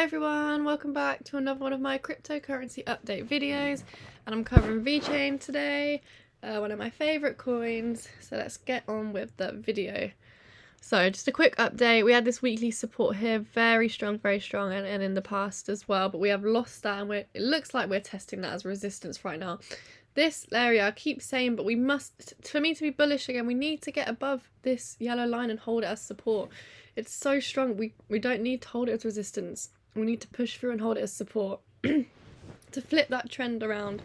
everyone, welcome back to another one of my cryptocurrency update videos, and I'm covering Vechain today, one of my favourite coins, so let's get on with the video. So just a quick update, we had this weekly support here, very strong, and in the past as well, but we have lost that and it looks like we're testing that as resistance right now. This area, I keep saying, but we must, for me to be bullish again, we need to get above this yellow line and hold it as support. It's so strong, we don't need to hold it as resistance. We need to push through and hold it as support to flip that trend around,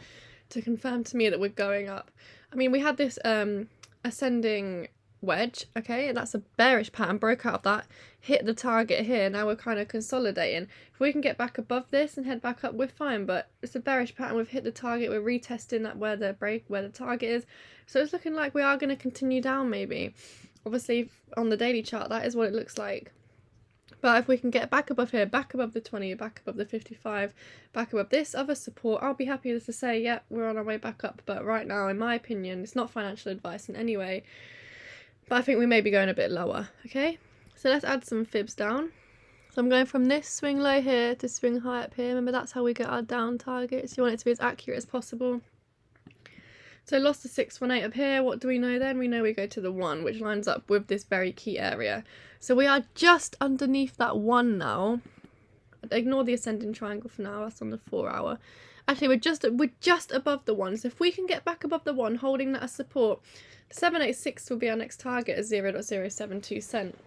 to confirm to me that we're going up. I mean, we had this ascending wedge, okay, and that's a bearish pattern, broke out of that, hit the target here, now we're kind of consolidating. If we can get back above this and head back up, we're fine, but it's a bearish pattern, we've hit the target, we're retesting that where the target is, so it's looking like we are going to continue down maybe. Obviously on the daily chart that is what it looks like, but if we can get back above here, back above the 20, back above the 55, back above this other support, I'll be happy to say, yeah, we're on our way back up. But right now, in my opinion, it's not financial advice in any way, but I think we may be going a bit lower, okay? So let's add some fibs down. So I'm going from this swing low here to swing high up here. Remember, that's how we get our down targets. You want it to be as accurate as possible. So lost the 618 up here. What do we know then? We know we go to the 1, which lines up with this very key area. So we are just underneath that 1 now. Ignore the ascending triangle for now. That's on the 4 hour. Actually, we're just above the 1. So if we can get back above the 1, holding that as support, 786 will be our next target at 0.072 cent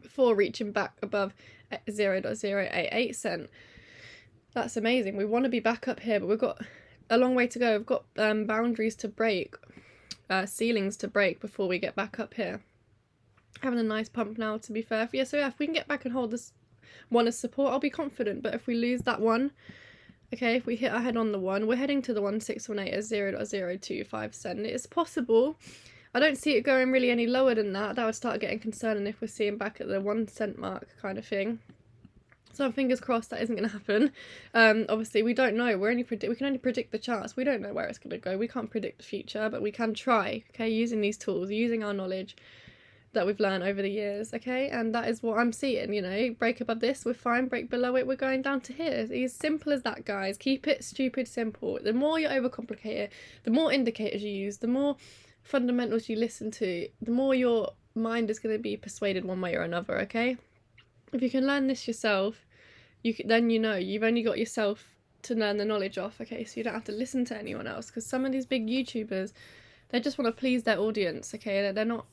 before reaching back above 0.088 cent. That's amazing. We want to be back up here, but we've got a long way to go. We've got boundaries to break, ceilings to break before we get back up here. Having a nice pump now, to be fair. Yeah, so yeah, if we can get back and hold this 1 as support, I'll be confident. But if we lose that 1, okay, if we hit our head on the 1, we're heading to the 1618 at 0.025 cent. It's possible. I don't see it going really any lower than that. That would start getting concerning if we're seeing back at the 1 cent mark kind of thing. So fingers crossed that isn't going to happen. Obviously, we don't know. We can only predict the charts. We don't know where it's going to go. We can't predict the future, but we can try, okay, using these tools, using our knowledge that we've learned over the years, okay? And that is what I'm seeing, you know. Break above this, we're fine. Break below it, we're going down to here. It's as simple as that, guys. Keep it stupid simple. The more you overcomplicate it, the more indicators you use, the more fundamentals you listen to, the more your mind is going to be persuaded one way or another, okay? If you can learn this yourself, then you know you've only got yourself to learn the knowledge off, okay? So you don't have to listen to anyone else, because some of these big YouTubers, they just want to please their audience, okay? They're not,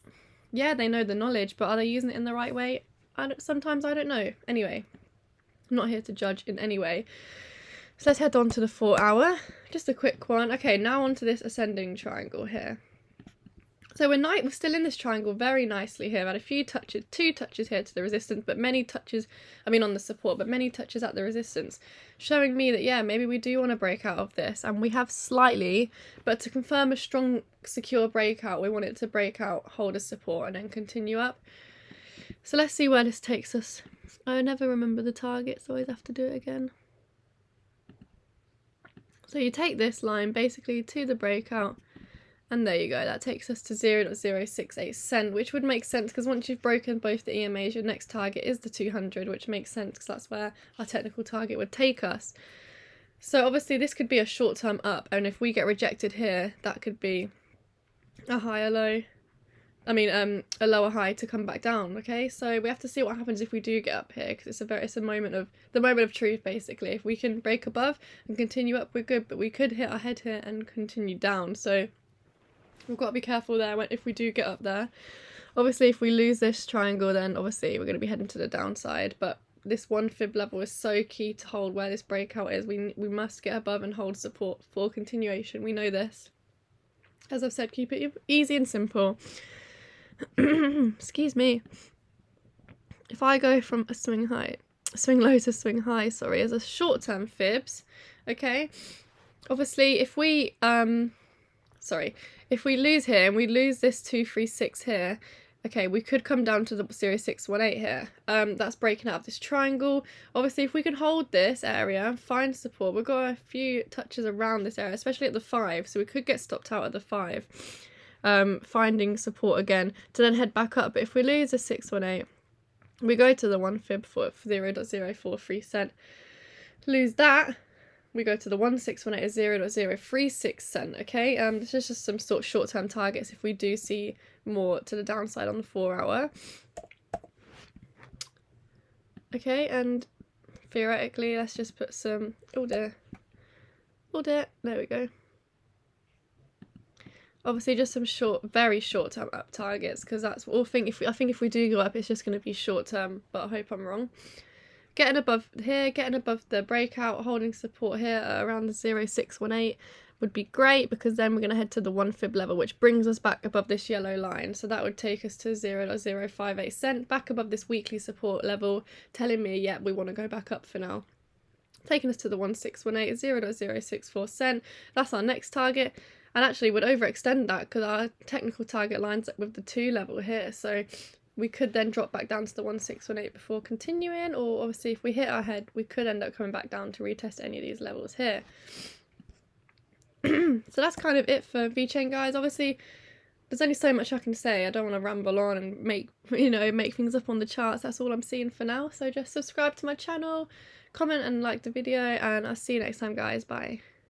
yeah, they know the knowledge, but are they using it in the right way? Sometimes I don't know. Anyway, I'm not here to judge in any way. So let's head on to the 4 hour. Just a quick one. Okay, now onto this ascending triangle here. So we're still in this triangle very nicely here. I've had a few touches, 2 touches here to the resistance, but many touches, on the support, but many touches at the resistance, showing me that, yeah, maybe we do want to break out of this, and we have slightly, but to confirm a strong, secure breakout, we want it to break out, hold as support, and then continue up. So let's see where this takes us. I never remember the targets, always have to do it again. So you take this line basically to the breakout, and there you go, that takes us to 0.068 cent, which would make sense because once you've broken both the EMAs, your next target is the 200, which makes sense because that's where our technical target would take us. So obviously this could be a short-term up, and if we get rejected here, that could be a higher low, a lower high to come back down, okay? So we have to see what happens if we do get up here, because it's the moment of truth, basically. If we can break above and continue up, we're good, but we could hit our head here and continue down, so we've got to be careful there if we do get up there. Obviously, if we lose this triangle, then obviously we're going to be heading to the downside. But this 1 fib level is so key to hold where this breakout is. We must get above and hold support for continuation. We know this. As I've said, keep it easy and simple. Excuse me. If I go from a swing low to swing high, sorry, as a short-term fibs, okay? Obviously, if we lose here and we lose this 236 here, okay, we could come down to the 0618 here. That's breaking out of this triangle. Obviously, if we can hold this area and find support, we've got a few touches around this area, especially at the 5, so we could get stopped out at the 5, finding support again to then head back up. But if we lose a 618, We go to the 1 fib for 0.043 cent. Lose that. We go to the 1618 at 0.036 cent. Okay, this is just some sort of short-term targets if we do see more to the downside on the 4 hour. Okay, and theoretically, let's just put some, oh dear, there we go. Obviously, just some very short-term up targets, because that's what I think. I think if we do go up, it's just going to be short-term. But I hope I'm wrong. Getting above here, getting above the breakout, holding support here at around the 0.618 would be great, because then we're going to head to the 1 fib level, which brings us back above this yellow line. So that would take us to 0.058 cent, back above this weekly support level, telling me, yeah, we want to go back up for now. Taking us to the 1618, 0.064 cent. That's our next target. And actually would overextend that, because our technical target lines up with the 2 level here. So we could then drop back down to the 1618 before continuing, or obviously if we hit our head, we could end up coming back down to retest any of these levels here. So that's kind of it for Vechain, guys. Obviously, there's only so much I can say. I don't want to ramble on and make things up on the charts. That's all I'm seeing for now. So just subscribe to my channel, comment and like the video, and I'll see you next time, guys. Bye.